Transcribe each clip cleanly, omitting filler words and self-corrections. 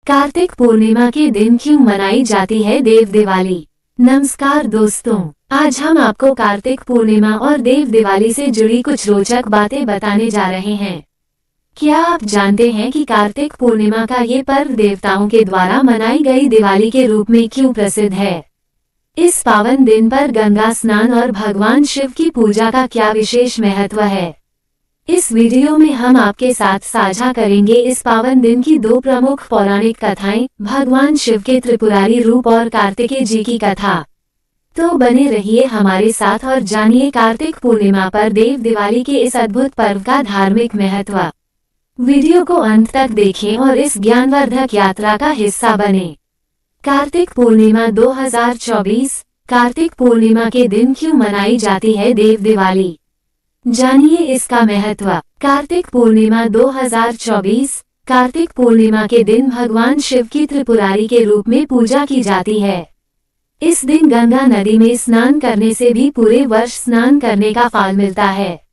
कार्तिक पूर्णिमा के दिन क्यों मनाई जाती है देव दिवाली। नमस्कार दोस्तों, आज हम आपको कार्तिक पूर्णिमा और देव दिवाली से जुड़ी कुछ रोचक बातें बताने जा रहे हैं। क्या आप जानते हैं कि कार्तिक पूर्णिमा का ये पर्व देवताओं के द्वारा मनाई गई दिवाली के रूप में क्यों प्रसिद्ध है? इस पावन दिन पर गंगा स्नान और भगवान शिव की पूजा का क्या विशेष महत्व है, इस वीडियो में हम आपके साथ साझा करेंगे इस पावन दिन की दो प्रमुख पौराणिक कथाएं, भगवान शिव के त्रिपुरारी रूप और कार्तिकेय जी की कथा। तो बने रहिए हमारे साथ और जानिए कार्तिक पूर्णिमा पर देव दिवाली के इस अद्भुत पर्व का धार्मिक महत्व। वीडियो को अंत तक देखें और इस ज्ञानवर्धक यात्रा का हिस्सा बने। कार्तिक पूर्णिमा 2024। कार्तिक पूर्णिमा के दिन क्यों मनाई जाती है देव दिवाली, जानिए इसका महत्व। कार्तिक पूर्णिमा 2024। कार्तिक पूर्णिमा के दिन भगवान शिव की त्रिपुरारी के रूप में पूजा की जाती है। इस दिन गंगा नदी में स्नान करने से भी पूरे वर्ष स्नान करने का फल मिलता है।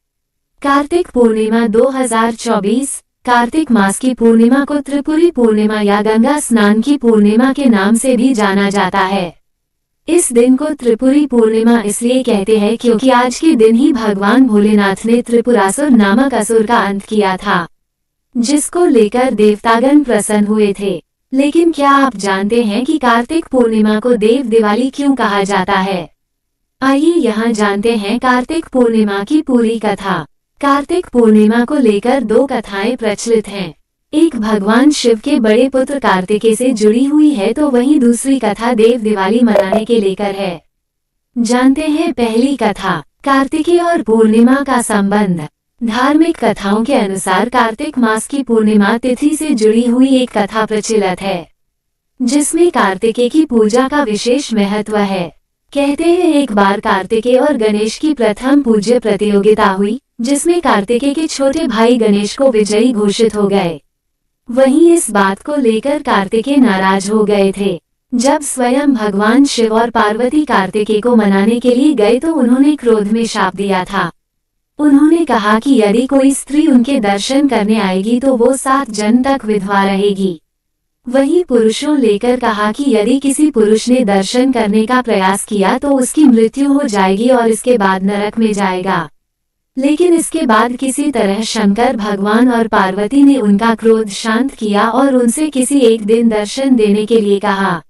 कार्तिक पूर्णिमा 2024। कार्तिक मास की पूर्णिमा को त्रिपुरी पूर्णिमा या गंगा स्नान की पूर्णिमा के नाम से भी जाना जाता है। इस दिन को त्रिपुरी पूर्णिमा इसलिए कहते हैं क्योंकि आज के दिन ही भगवान भोलेनाथ ने त्रिपुरासुर नामक असुर का अंत किया था, जिसको लेकर देवतागण प्रसन्न हुए थे। लेकिन क्या आप जानते हैं कि कार्तिक पूर्णिमा को देव दिवाली क्यों कहा जाता है? आइए यहाँ जानते हैं कार्तिक पूर्णिमा की पूरी कथा। कार्तिक पूर्णिमा को लेकर दो कथाएं प्रचलित हैं। एक भगवान शिव के बड़े पुत्र कार्तिकेय से जुड़ी हुई है तो वहीं दूसरी कथा देव दिवाली मनाने के लेकर है। जानते हैं पहली कथा, कार्तिकेय और पूर्णिमा का संबंध। धार्मिक कथाओं के अनुसार कार्तिक मास की पूर्णिमा तिथि से जुड़ी हुई एक कथा प्रचलित है, जिसमें कार्तिकेय की पूजा का विशेष महत्व है। कहते हैं एक बार कार्तिकेय और गणेश की प्रथम पूज्य प्रतियोगिता हुई, जिसमें कार्तिकेय के छोटे भाई गणेश को विजयी घोषित हो गए। वहीं इस बात को लेकर कार्तिकेय नाराज हो गए थे। जब स्वयं भगवान शिव और पार्वती कार्तिकेय को मनाने के लिए गए तो उन्होंने क्रोध में शाप दिया था। उन्होंने कहा कि यदि कोई स्त्री उनके दर्शन करने आएगी तो वो 7 जन्म तक विधवा रहेगी। वहीं पुरुषों लेकर कहा कि यदि किसी पुरुष ने दर्शन करने का प्रयास किया तो उसकी मृत्यु हो जाएगी और इसके बाद नरक में जाएगा। लेकिन इसके बाद किसी तरह शंकर भगवान और पार्वती ने उनका क्रोध शांत किया और उनसे किसी एक दिन दर्शन देने के लिए कहा।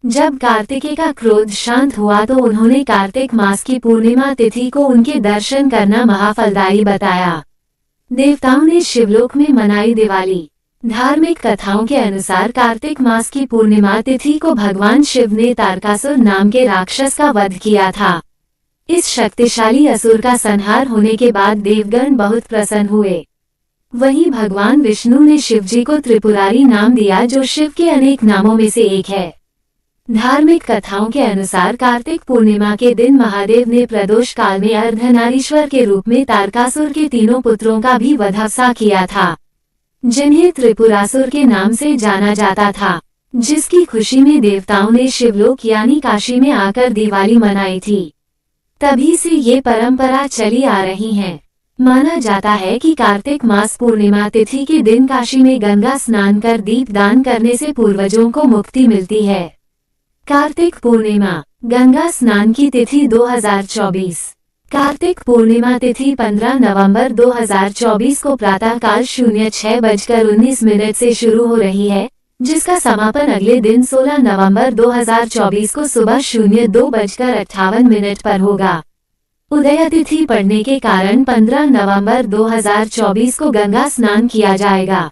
जब कार्तिकेय का क्रोध शांत हुआ तो उन्होंने कार्तिक मास की पूर्णिमा तिथि को उनके दर्शन करना महाफलदायी बताया। देवताओं ने शिवलोक में मनाई दिवाली। धार्मिक कथाओं के अनुसार कार्तिक मास की पूर्णिमा तिथि को भगवान शिव ने तारकासुर नाम के राक्षस का वध किया था। इस शक्तिशाली असुर का संहार होने के बाद देवगण बहुत प्रसन्न हुए। वहीं भगवान विष्णु ने शिवजी को त्रिपुरारी नाम दिया, जो शिव के अनेक नामों में से एक है। धार्मिक कथाओं के अनुसार कार्तिक पूर्णिमा के दिन महादेव ने प्रदोष काल में अर्धनारीश्वर के रूप में तारकासुर के 3 पुत्रों का भी वधसा किया था, जिन्हें त्रिपुरासुर के नाम से जाना जाता था, जिसकी खुशी में देवताओं ने शिवलोक यानी काशी में आकर दिवाली मनाई थी। तभी से ये परंपरा चली आ रही है। माना जाता है कि कार्तिक मास पूर्णिमा तिथि के दिन काशी में गंगा स्नान कर दीप दान करने से पूर्वजों को मुक्ति मिलती है। कार्तिक पूर्णिमा, गंगा स्नान की तिथि 2024। कार्तिक पूर्णिमा तिथि 15 नवंबर 2024 को प्रातःकाल 06:19 से शुरू हो रही है, जिसका समापन अगले दिन 16 नवंबर 2024 को सुबह 02:58 पर होगा। उदय तिथि पड़ने के कारण 15 नवंबर 2024 को गंगा स्नान किया जाएगा।